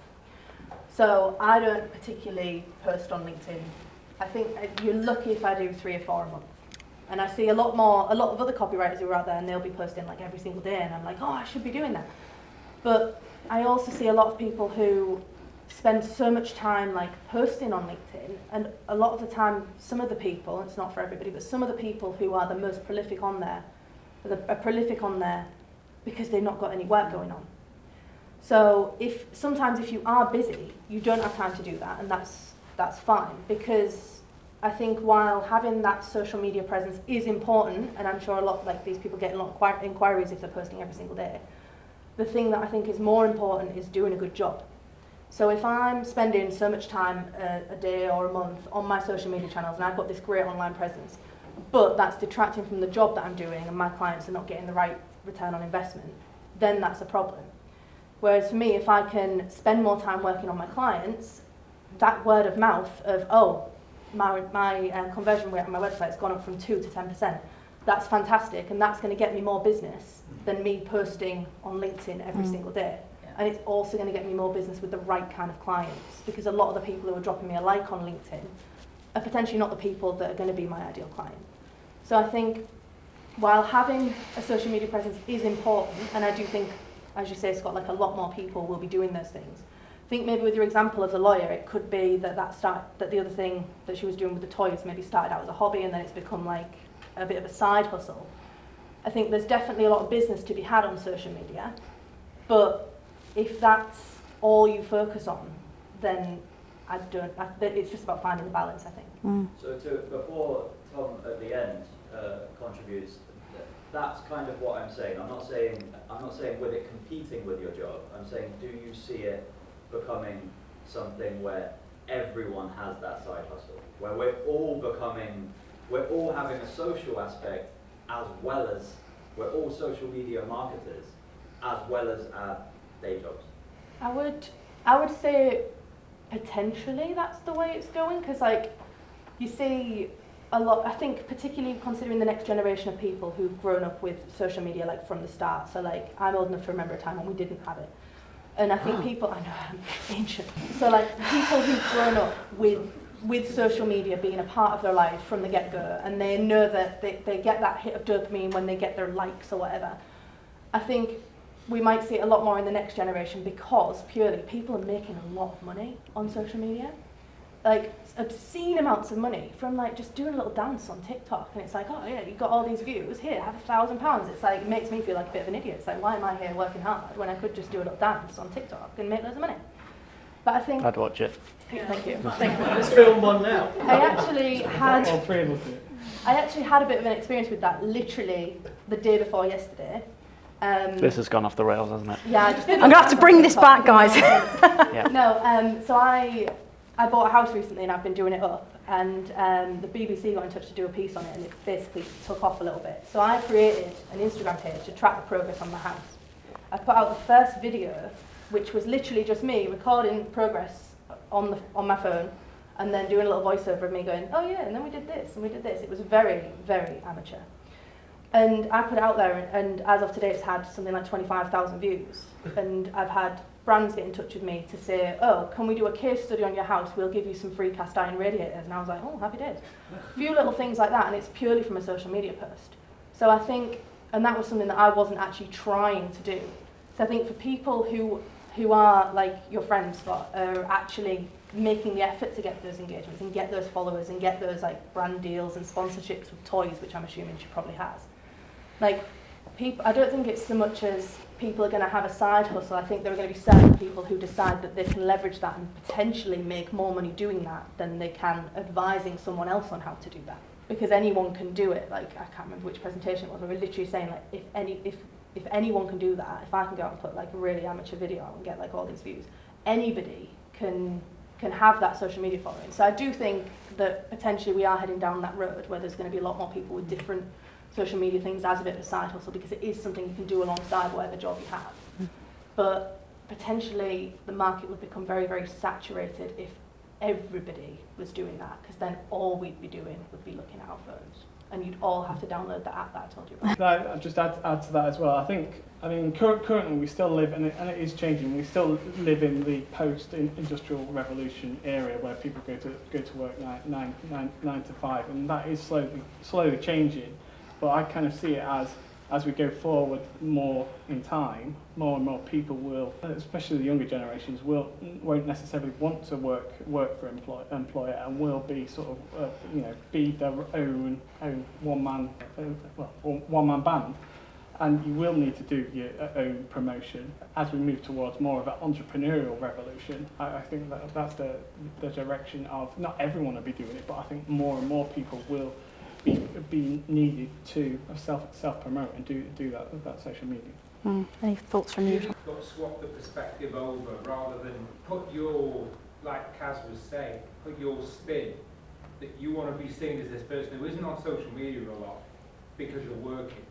So I don't particularly post on LinkedIn. I think you're lucky if I do 3 or 4 a month. And I see a lot of other copywriters who are out there, and they'll be posting like every single day, and I'm like, oh, I should be doing that. But I also see a lot of people who spend so much time like posting on LinkedIn, and a lot of the time, some of the people, it's not for everybody, but some of the people who are the most prolific on there, are prolific on there because they've not got any work going on. So sometimes if you are busy, you don't have time to do that, and that's fine, because I think while having that social media presence is important, and I'm sure a lot, like these people get a lot of inquiries if they're posting every single day, the thing that I think is more important is doing a good job. So if I'm spending so much time a day or a month on my social media channels, and I've got this great online presence, but that's detracting from the job that I'm doing, and my clients are not getting the right return on investment, then that's a problem. Whereas for me, if I can spend more time working on my clients, that word of mouth of, my conversion rate on my website has gone up from 2 to 10%. That's fantastic, and that's going to get me more business than me posting on LinkedIn every single day. Yeah. And it's also going to get me more business with the right kind of clients, because a lot of the people who are dropping me a like on LinkedIn are potentially not the people that are going to be my ideal client. So I think while having a social media presence is important, and I do think, as you say, Scott, like a lot more people will be doing those things. I think maybe with your example of the lawyer, it could be that the other thing that she was doing with the toys maybe started out as a hobby, and then it's become like a bit of a side hustle. I think there's definitely a lot of business to be had on social media, but if that's all you focus on, then it's just about finding the balance, I think. So before Tom at the end contributes, that's kind of what I'm saying. I'm not saying with it competing with your job. I'm saying, do you see it becoming something where everyone has that side hustle, where we're all having a social aspect, as well as we're all social media marketers, as well as our day jobs? I would say potentially that's the way it's going, because like you see I think particularly considering the next generation of people who've grown up with social media like from the start. So like I'm old enough to remember a time when we didn't have it. And I think people, I know I'm ancient. So like people who've grown up with social media being a part of their life from the get-go, and they know that they get that hit of dopamine when they get their likes or whatever. I think we might see it a lot more in the next generation because purely people are making a lot of money on social media. Like obscene amounts of money from like just doing a little dance on TikTok, and it's like, oh yeah, you got all these views, here, have £1,000. It's like, it makes me feel like a bit of an idiot. It's like, why am I here working hard when I could just do a little dance on TikTok and make loads of money? But I think... I'd watch it. Thank you. Thank you. Let's film one now. I actually had... All three of us do it. I actually had a bit of an experience with that literally the day before yesterday. This has gone off the rails, hasn't it? Yeah, I just did. I'm going to have to bring this back, guys. Yeah. No, so I bought a house recently and I've been doing it up, and the BBC got in touch to do a piece on it, and it basically took off a little bit. So I created an Instagram page to track the progress on my house. I put out the first video, which was literally just me recording progress on my phone, and then doing a little voiceover of me going, oh yeah, and then we did this, and we did this. It was very, very amateur. And I put it out there, and as of today, it's had something like 25,000 views. And I've had brands get in touch with me to say, oh, can we do a case study on your house? We'll give you some free cast iron radiators. And I was like, oh, happy days. A few little things like that, and it's purely from a social media post. So I think, and that was something that I wasn't actually trying to do. So I think for people who are like your friends, Scott, are actually making the effort to get those engagements and get those followers and get those like brand deals and sponsorships with toys, which I'm assuming she probably has. Like, people, I don't think it's so much as people are going to have a side hustle. I think there are going to be certain people who decide that they can leverage that and potentially make more money doing that than they can advising someone else on how to do that. Because anyone can do it. Like, I can't remember which presentation it was, but we were literally saying, like, if anyone can do that, if I can go out and put like a really amateur video out and get like all these views, anybody can have that social media following. So I do think that potentially we are heading down that road where there's going to be a lot more people with different social media things as a bit of a side hustle, because it is something you can do alongside whatever job you have. But potentially the market would become very, very saturated if everybody was doing that, because then all we'd be doing would be looking at our phones, and you'd all have to download the app that I told you about. I'll just add to that as well. I mean, currently we still live, and it is changing, we still live in the post-industrial revolution area where people go to work 9 to 5, and that is slowly changing. But I kind of see it as we go forward more in time, more and more people will, especially the younger generations, won't necessarily want to work for employer, and will be sort of be their own one man band, and you will need to do your own promotion as we move towards more of an entrepreneurial revolution. I think that's the direction of, not everyone will be doing it, but I think more and more people will be needed to self-promote and do that social media. Any thoughts from you? You've got to swap the perspective over rather than put your, like Kaz was saying, put your spin that you want to be seen as this person who isn't on social media a lot because you're working,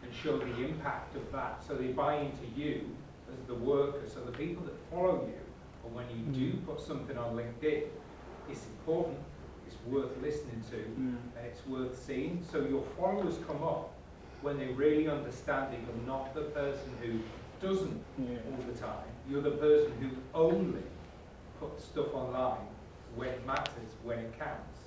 and show the impact of that so they buy into you as the worker, so the people that follow you, or when you do put something on LinkedIn, it's important. It's worth listening to, and it's worth seeing. So your followers come up when they really understand that you're not the person who doesn't all the time. You're the person who only puts stuff online when it matters, when it counts.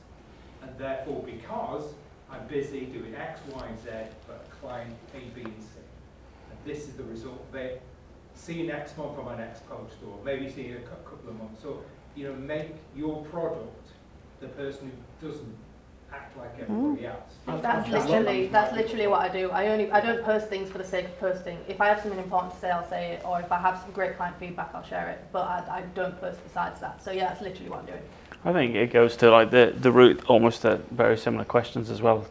And therefore, because I'm busy doing X, Y, and Z for a client A, B, and C, and this is the result. They're seeing next month on my next post, or maybe seeing a couple of months. So, make your product the person who doesn't act like everybody else. That's literally what I do. I don't post things for the sake of posting. If I have something important to say, I'll say it, or if I have some great client feedback, I'll share it. But I don't post besides that. So yeah, that's literally what I'm doing. I think it goes to like the root, almost to very similar questions as well.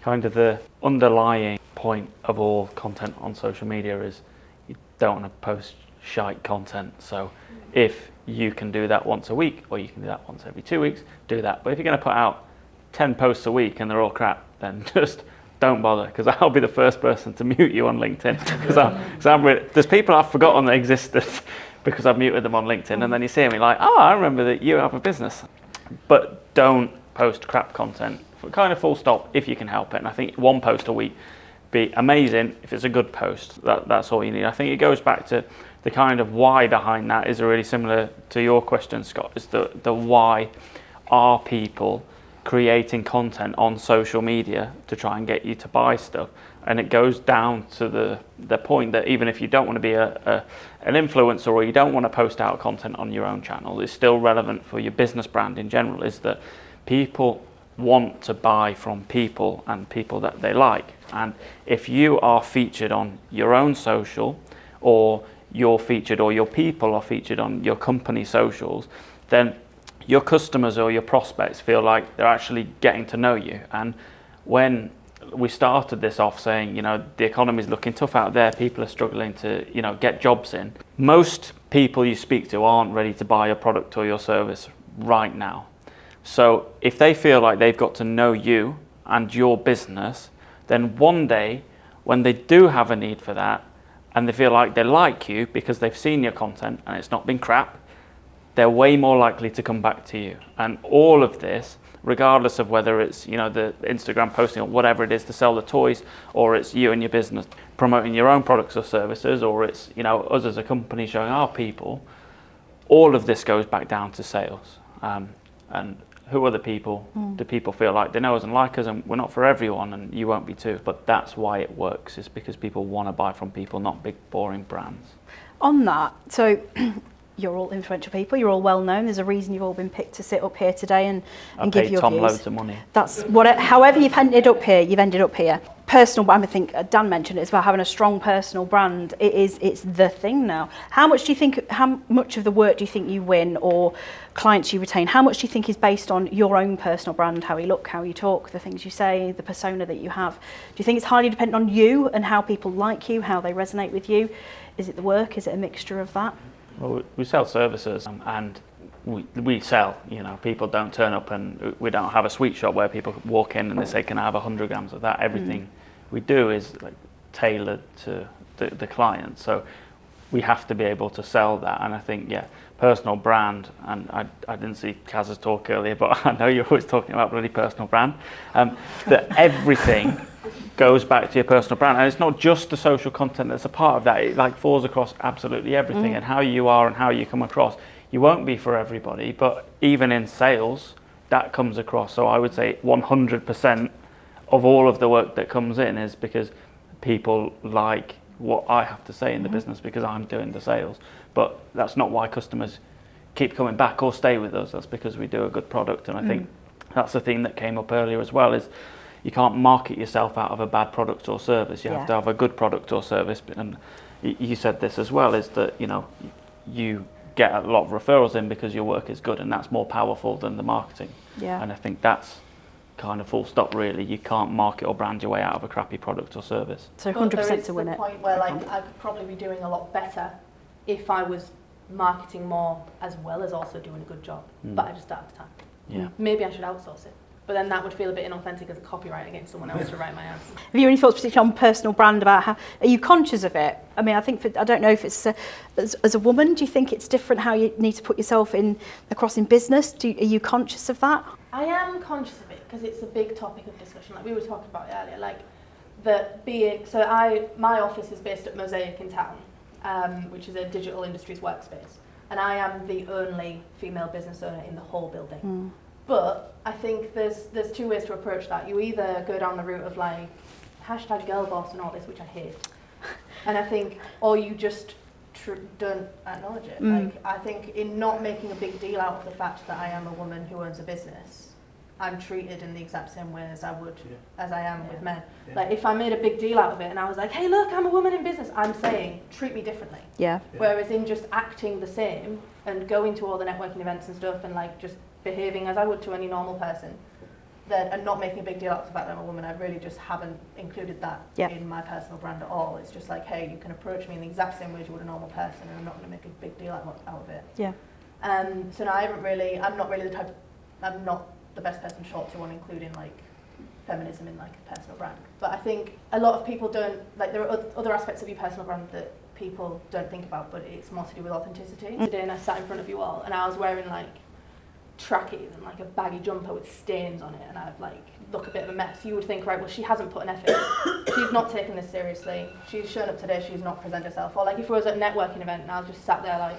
Kind of the underlying point of all content on social media is you don't want to post shite content. So if you can do that once a week, or you can do that once every 2 weeks, do that. But if you're going to put out 10 posts a week and they're all crap, then just don't bother, because I'll be the first person to mute you on LinkedIn. Because there's people I've forgotten that existed because I've muted them on LinkedIn, and then you see me like, oh, I remember that you have a business. But don't post crap content, kind of full stop, if you can help it. And I think one post a week be amazing if it's a good post. That's all you need. I think it goes back to the kind of why behind that is really similar to your question, Scott, is the why are people creating content on social media to try and get you to buy stuff. And it goes down to the point that even if you don't want to be an influencer, or you don't want to post out content on your own channel, it's still relevant for your business brand in general, is that people want to buy from people and people that they like. And if you are featured on your own social, or you're featured, or your people are featured on your company socials, then your customers or your prospects feel like they're actually getting to know you. And when we started this off saying, the economy is looking tough out there, people are struggling to, get jobs in. Most people you speak to aren't ready to buy your product or your service right now. So if they feel like they've got to know you and your business, then one day when they do have a need for that, and they feel like they like you because they've seen your content and it's not been crap, they're way more likely to come back to you. And all of this, regardless of whether it's, the Instagram posting or whatever it is to sell the toys, or it's you and your business promoting your own products or services, or it's, us as a company showing our people, all of this goes back down to sales. And who are the people? Do people feel like they know us and like us, and we're not for everyone, and you won't be too. But that's why it works, is because people want to buy from people, not big boring brands. On that, so you're all influential people, you're all well known, there's a reason you've all been picked to sit up here today and give your Tom views. loads of money. That's however you've ended up here, Personal brand, I think Dan mentioned it, it's about having a strong personal brand. It's the thing now. How much of the work do you think you win, or clients you retain, how much do you think is based on your own personal brand, how you look, how you talk, the things you say, the persona that you have? Do you think it's highly dependent on you and how people like you, how they resonate with you? Is it the work? Is it a mixture of that? Well, we sell services, and we sell, people don't turn up, and we don't have a sweet shop where people walk in and they say, can I have 100 grams of that? Everything we do is tailored to the client. So we have to be able to sell that. And I think, personal brand, and I didn't see Kaz's talk earlier, but I know you're always talking about bloody personal brand, that everything goes back to your personal brand. And it's not just the social content that's a part of that. It falls across absolutely everything, and how you are and how you come across. You won't be for everybody, but even in sales, that comes across. So I would say 100% of all of the work that comes in is because people like what I have to say in the business, because I'm doing the sales. But that's not why customers keep coming back or stay with us. That's because we do a good product. And I think that's the theme that came up earlier as well, is you can't market yourself out of a bad product or service. You have to have a good product or service. And you said this as well, is that, you get a lot of referrals in because your work is good, and that's more powerful than the marketing. And I think that's kind of full stop, really. You can't market or brand your way out of a crappy product or service. So 100% to win it. There is the point where I could probably be doing a lot better if I was marketing more as well as also doing a good job, but I just don't have the time. Maybe I should outsource it. But then that would feel a bit inauthentic as a copywriter, getting someone else to write my ads. Have you any thoughts particularly on personal brand, about how, are you conscious of it? I mean, I don't know if it's, as a woman, do you think it's different how you need to put yourself across in business? Are you conscious of that? I am conscious of it because it's a big topic of discussion, like we were talking about earlier, my office is based at Mosaic in town, which is a digital industries workspace. And I am the only female business owner in the whole building. But I think there's two ways to approach that. You either go down the route of hashtag girl boss and all this, which I hate, and I think, or you just don't acknowledge it. I think in not making a big deal out of the fact that I am a woman who owns a business, I'm treated in the exact same way as I am with men. If I made a big deal out of it and I was like, hey look, I'm a woman in business, I'm saying treat me differently. Whereas in just acting the same and going to all the networking events and stuff and just behaving as I would to any normal person, and not making a big deal out of the fact that I'm a woman, I really just haven't included that in my personal brand at all. It's just hey, you can approach me in the exact same way as you would a normal person, and I'm not going to make a big deal out of it. So no, I'm not the best person to talk to on including feminism in a personal brand. But I think a lot of people don't, there are other aspects of your personal brand that people don't think about, but it's more to do with authenticity. Today, and I sat in front of you all, and I was wearing trackies and like a baggy jumper with stains on it, and I'd like look a bit of a mess, you would think, right, well, she hasn't put an effort in. She's not taken this seriously. She's shown up today, she's not presented herself. Or like if I was at a networking event and I was just sat there like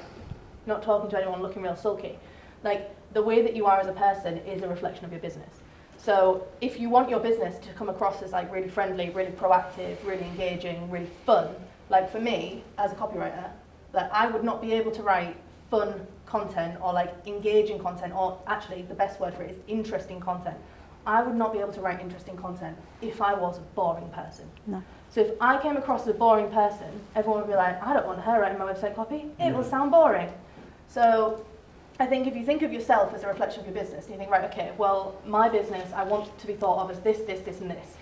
not talking to anyone, looking real sulky. Like the way that you are as a person is a reflection of your business. So if you want your business to come across as like really friendly, really proactive, really engaging, really fun, like for me as a copywriter, that I would not be able to write fun content or like engaging content, or actually the best word for it is interesting content. I would not be able to write interesting content if I was a boring person. No. So if I came across as a boring person, everyone would be like, I don't want her writing my website copy. It will sound boring. So I think if you think of yourself as a reflection of your business, and you think, right, okay, well, my business, I want to be thought of as this, this, this, and this.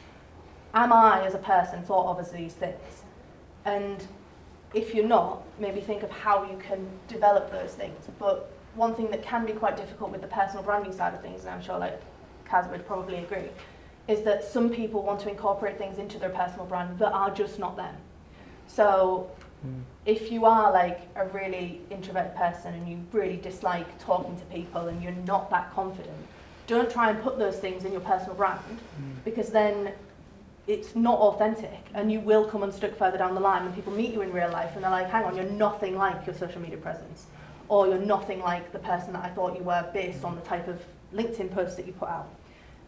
Am I, as a person, thought of as these things? And if you're not, maybe think of how you can develop those things. But one thing that can be quite difficult with the personal branding side of things, and I'm sure like Kaz would probably agree, is that some people want to incorporate things into their personal brand that are just not them. So if you are like a really introverted person and you really dislike talking to people and you're not that confident, don't try and put those things in your personal brand, because then it's not authentic, and you will come unstuck further down the line when people meet you in real life and they're like, hang on, you're nothing like your social media presence, or you're nothing like the person that I thought you were based on the type of LinkedIn posts that you put out.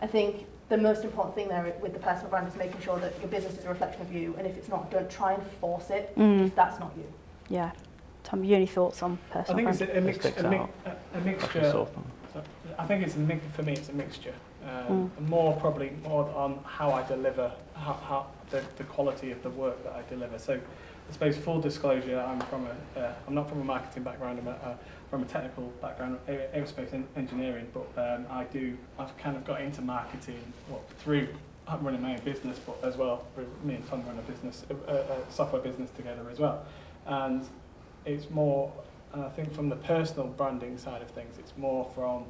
I think the most important thing there with the personal brand is making sure that your business is a reflection of you, and if it's not, don't try and force it if that's not you. Yeah. Tom, you any thoughts on personal brand? I think it's a mixture. I think it's for me it's a mixture. Probably more on how I deliver, how the quality of the work that I deliver. So I suppose full disclosure, I'm not from a marketing background, I'm from a technical background, aerospace engineering, but I've kind of got into marketing through running my own business, but as well, me and Tom run a software business together as well. And it's more, I think from the personal branding side of things, it's more from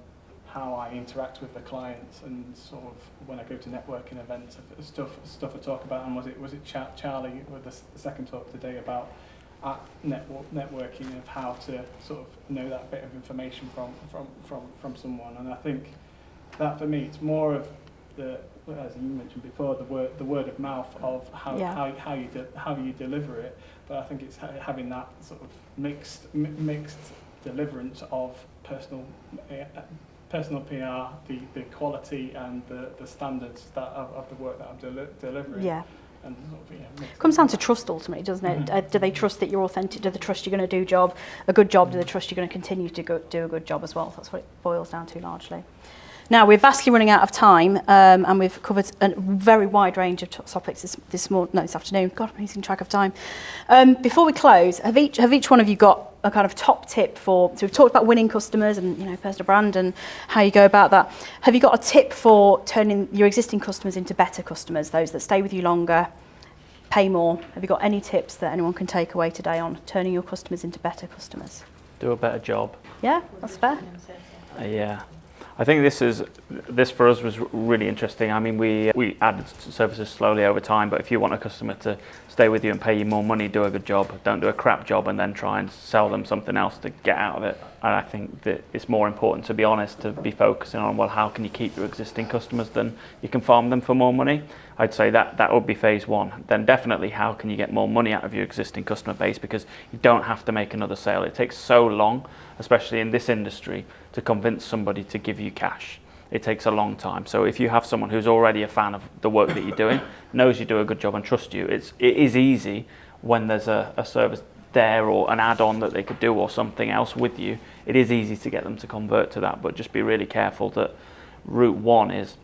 how I interact with the clients, and sort of when I go to networking events, stuff I talk about. And was it Charlie with the second talk today about networking, of how to sort of know that bit of information from someone. And I think that for me, it's more of as you mentioned before, the word of mouth of how you deliver it. But I think it's having that sort of mixed deliverance of personal PR, the quality and the standards of the work that I'm delivering. Yeah. And sort of, comes down to trust ultimately, doesn't it? Do they trust that you're authentic? Do they trust you're going to do a good job? Do they trust you're going to continue to do a good job as well? That's what it boils down to largely. Now, we're vastly running out of time, and we've covered a very wide range of topics this afternoon. God, I'm losing track of time. Before we close, have each one of you got a kind of top tip so we've talked about winning customers and personal brand and how you go about that. Have you got a tip for turning your existing customers into better customers, those that stay with you longer, pay more? Have you got any tips that anyone can take away today on turning your customers into better customers? Do a better job. Yeah, that's fair. Yeah. I think this for us was really interesting. I mean, we added services slowly over time, but if you want a customer to stay with you and pay you more money, do a good job. Don't do a crap job and then try and sell them something else to get out of it. And I think that it's more important, to be honest, to be focusing on, well, how can you keep your existing customers than you can farm them for more money? I'd say that would be phase one. Then definitely, how can you get more money out of your existing customer base, because you don't have to make another sale. It takes so long, especially in this industry, to convince somebody to give you cash. It takes a long time. So if you have someone who's already a fan of the work that you're doing, knows you do a good job and trusts you, it is easy when there's a service there or an add-on that they could do or something else with you. It is easy to get them to convert to that, but just be really careful that route one is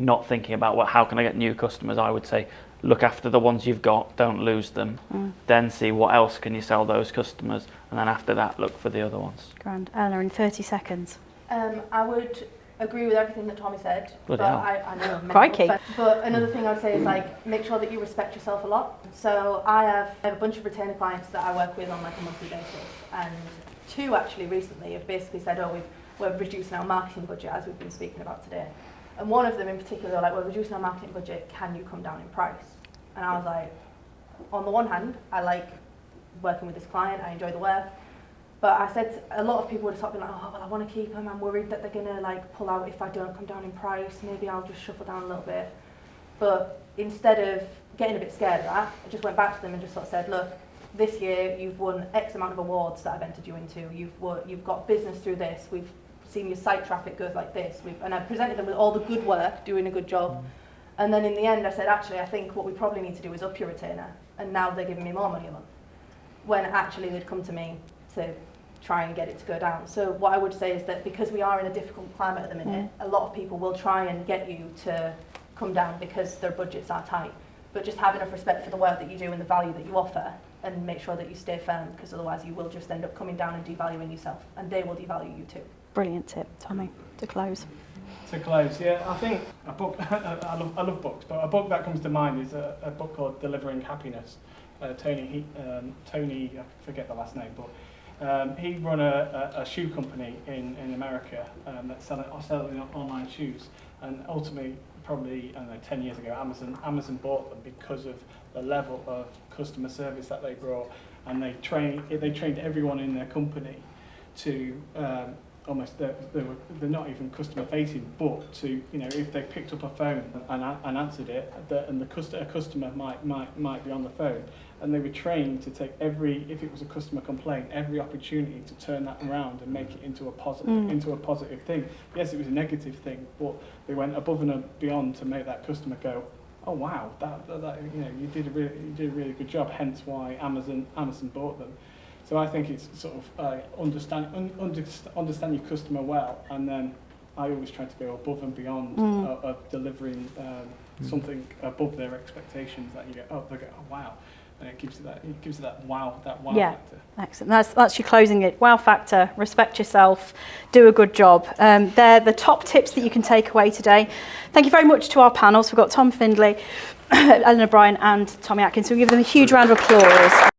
not thinking about, well, how can I get new customers? I would say look after the ones you've got, don't lose them, then see what else can you sell those customers, and then after that look for the other ones. Grand. Eleanor, in 30 seconds. I would agree with everything that Tommy said, Bloody but hell. I know. Crikey. But another thing I would say is like make sure that you respect yourself a lot. So I have a bunch of retainer clients that I work with on like a monthly basis, and two actually recently have basically said, oh, we're reducing our marketing budget, as we've been speaking about today. And one of them in particular, they're like, we're reducing our marketing budget, can you come down in price? And I was like, on the one hand, I like working with this client, I enjoy the work. But I said a lot of people would have sort of been like, oh, well, I want to keep them. I'm worried that they're going to like pull out if I don't come down in price. Maybe I'll just shuffle down a little bit. But instead of getting a bit scared of that, I just went back to them and just sort of said, look, this year you've won X amount of awards that I've entered you into. You've got business through this. We've seen your site traffic goes like this. And I presented them with all the good work, doing a good job. And then in the end, I said, actually, I think what we probably need to do is up your retainer. And now they're giving me more money a month. When actually they'd come to me to try and get it to go down. So what I would say is that because we are in a difficult climate at the minute, a lot of people will try and get you to come down because their budgets are tight. But just have enough respect for the work that you do and the value that you offer, and make sure that you stay firm, because otherwise you will just end up coming down and devaluing yourself, and they will devalue you too. Brilliant tip, Tommy, to close. To close, yeah, I think a book, I love books, but a book that comes to mind is a book called Delivering Happiness. Tony, I forget the last name, but he run a shoe company in America that's selling online shoes, and ultimately, probably, I don't know, 10 years ago, Amazon bought them because of the level of customer service that they brought, and they trained everyone in their company to almost, they're not even customer facing, but to, you know, if they picked up a phone and answered it, and a customer might be on the phone, and they were trained to take if it was a customer complaint, every opportunity to turn that around and make it into a positive thing. Yes, it was a negative thing, but they went above and beyond to make that customer go, oh wow, that you know, you did a really good job. Hence why Amazon bought them. So I think it's sort of understand your customer well, and then I always try to go above and beyond of delivering something above their expectations, that you go, oh, they go, oh wow, and it gives you that wow factor. Excellent. That's your closing it. Wow factor. Respect yourself. Do a good job. They're the top tips that you can take away today. Thank you very much to our panels. We've got Tom Findlay, Eleanor Bryan, and Tommy Atkins. So we'll give them a huge round of applause.